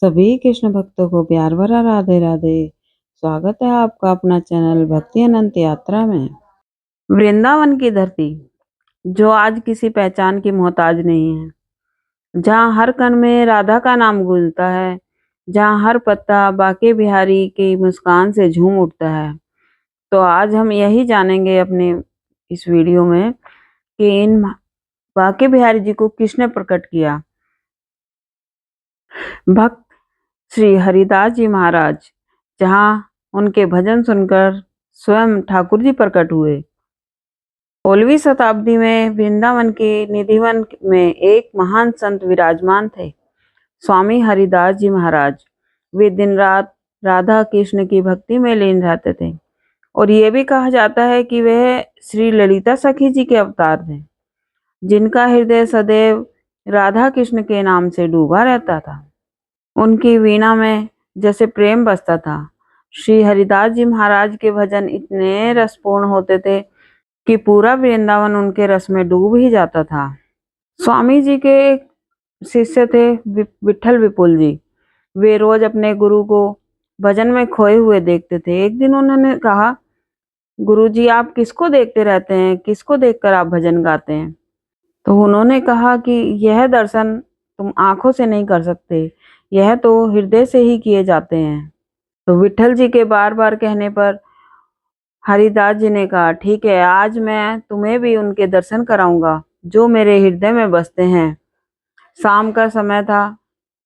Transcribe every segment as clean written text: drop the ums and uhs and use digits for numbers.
सभी कृष्ण भक्तों को प्यार भरा राधे राधे। स्वागत है आपका अपना चैनल भक्ति अनंत यात्रा में। वृंदावन की धरती जो आज किसी पहचान की मोहताज नहीं है, जहाँ हर कण में राधा का नाम गूंजता है, जहाँ हर पत्ता बाके बिहारी की मुस्कान से झूम उठता है। तो आज हम यही जानेंगे अपने इस वीडियो में कि इन बाके बिहारी जी को किसने प्रकट किया। भक्त श्री हरिदास जी महाराज, जहाँ उनके भजन सुनकर स्वयं ठाकुर जी प्रकट हुए। 16वीं शताब्दी में वृंदावन के निधिवन में एक महान संत विराजमान थे, स्वामी हरिदास जी महाराज। वे दिन रात राधा कृष्ण की भक्ति में लीन रहते थे और ये भी कहा जाता है कि वह श्री ललिता सखी जी के अवतार थे, जिनका हृदय सदैव राधा कृष्ण के नाम से डूबा रहता था। उनकी वीणा में जैसे प्रेम बसता था। श्री हरिदास जी महाराज के भजन इतने रसपूर्ण होते थे कि पूरा वृंदावन उनके रस में डूब ही जाता था। स्वामी जी के एक शिष्य थे विठल विपुल जी। वे रोज अपने गुरु को भजन में खोए हुए देखते थे। एक दिन उन्होंने कहा, गुरु जी आप किसको देखते रहते हैं, किसको देखकर आप भजन गाते हैं? तो उन्होंने कहा कि यह दर्शन तुम आंखों से नहीं कर सकते, यह तो हृदय से ही किए जाते हैं। तो विठल जी के बार बार कहने पर हरिदास जी ने कहा, ठीक है, आज मैं तुम्हें भी उनके दर्शन कराऊंगा जो मेरे हृदय में बसते हैं। शाम का समय था,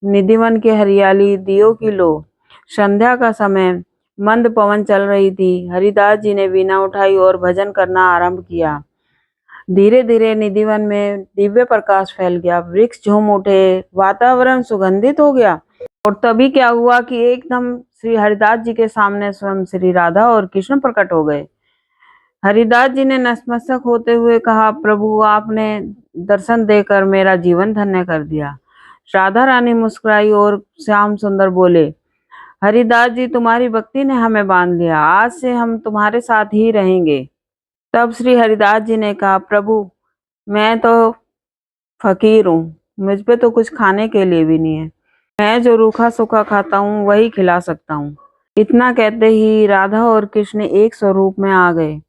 निधिवन की हरियाली दियों की लो। संध्या का समय, मंद पवन चल रही थी। हरिदास जी ने वीणा उठाई और भजन करना आरंभ किया। धीरे धीरे निधिवन में दिव्य प्रकाश फैल गया, वृक्ष झूम उठे, वातावरण सुगंधित हो गया। और तभी क्या हुआ कि एकदम श्री हरिदास जी के सामने स्वयं श्री राधा और कृष्ण प्रकट हो गए। हरिदास जी ने नतमस्तक होते हुए कहा, प्रभु आपने दर्शन देकर मेरा जीवन धन्य कर दिया। राधा रानी मुस्कुराई और श्याम सुंदर बोले, हरिदास जी तुम्हारी भक्ति ने हमें बांध लिया, आज से हम तुम्हारे साथ ही रहेंगे। तब श्री हरिदास जी ने कहा, प्रभु मैं तो फकीर हूँ, मुझ पे तो कुछ खाने के लिए भी नहीं है, मैं जो रूखा सूखा खाता हूँ वही खिला सकता हूँ। इतना कहते ही राधा और कृष्ण एक स्वरूप में आ गए।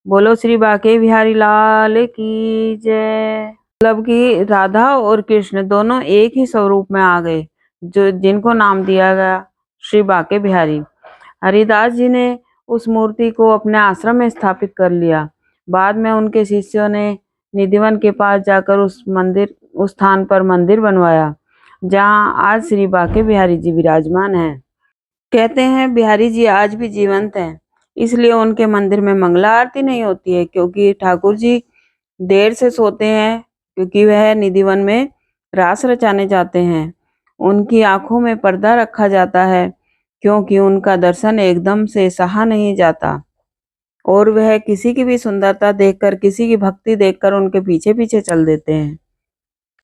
बोलो श्री बाके बिहारी लाल की जय। मतलब कि राधा और कृष्ण दोनों एक ही स्वरूप में आ गए, जो जिनको नाम दिया गया श्री बाके बिहारी। हरिदास जी ने उस मूर्ति को अपने आश्रम में स्थापित कर लिया। बाद में उनके शिष्यों ने निधिवन के पास जाकर उस स्थान पर मंदिर बनवाया, जहाँ आज श्री बाके बिहारी जी विराजमान हैं। कहते हैं बिहारी जी आज भी जीवंत हैं, इसलिए उनके मंदिर में मंगला आरती नहीं होती है, क्योंकि ठाकुर जी देर से सोते हैं, क्योंकि वह निधिवन में रास रचाने जाते हैं। उनकी आंखों में पर्दा रखा जाता है, क्योंकि उनका दर्शन एकदम से सहा नहीं जाता और वह किसी की भी सुंदरता देखकर, किसी की भक्ति देखकर उनके पीछे पीछे चल देते हैं।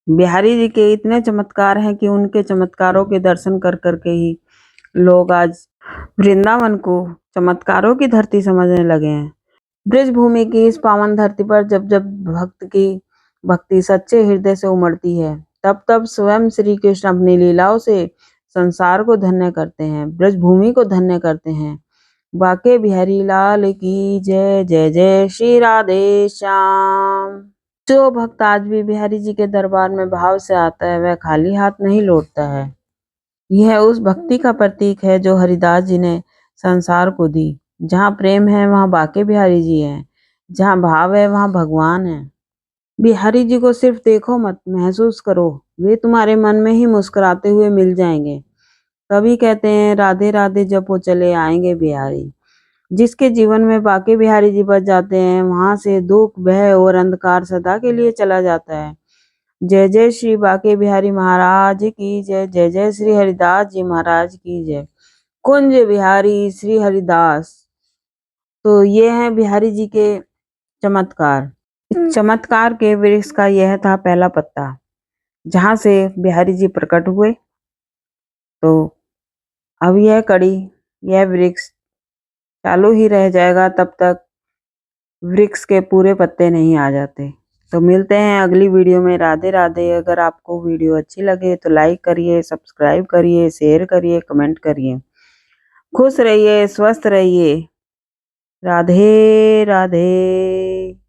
बिहारी जी के इतने चमत्कार हैं कि उनके चमत्कारों के दर्शन कर करके ही लोग आज वृंदावन को चमत्कारों की धरती समझने लगे हैं। ब्रज भूमि की इस पावन धरती पर जब जब भक्त की भक्ति सच्चे हृदय से उमड़ती है, तब तब स्वयं श्री कृष्ण अपनी लीलाओं से संसार को धन्य करते हैं, ब्रज भूमि को धन्य करते हैं। बाके बिहारी लाल की जय। जय जय श्री राधे श्याम। जो भक्त आज भी बिहारी जी के दरबार में भाव से आता है, वह खाली हाथ नहीं लौटता है। यह उस भक्ति का प्रतीक है जो हरिदास जी ने संसार को दी। जहाँ प्रेम है वहाँ बाके बिहारी जी हैं, जहाँ भाव है वहाँ भगवान है। बिहारी जी को सिर्फ देखो मत, महसूस करो, वे तुम्हारे मन में ही मुस्कुराते हुए मिल जाएंगे। तभी कहते हैं राधे राधे जपो चले आएंगे बिहारी। जिसके जीवन में बाके बिहारी जी बच जाते हैं, वहां से दुख भय और अंधकार सदा के लिए चला जाता है। जय जय श्री बाके बिहारी महाराज की जय। जय जय श्री हरिदास जी महाराज की जय। कुंज बिहारी श्री हरिदास। तो ये हैं बिहारी जी के चमत्कार। इस चमत्कार के वृक्ष का यह था पहला पत्ता, जहां से बिहारी जी प्रकट हुए। तो अब यह कड़ी, यह वृक्ष चालू ही रह जाएगा तब तक वृक्ष के पूरे पत्ते नहीं आ जाते। तो मिलते हैं अगली वीडियो में। राधे राधे। अगर आपको वीडियो अच्छी लगे तो लाइक करिए, सब्सक्राइब करिए, शेयर करिए, कमेंट करिए। खुश रहिए, स्वस्थ रहिए। राधे राधे।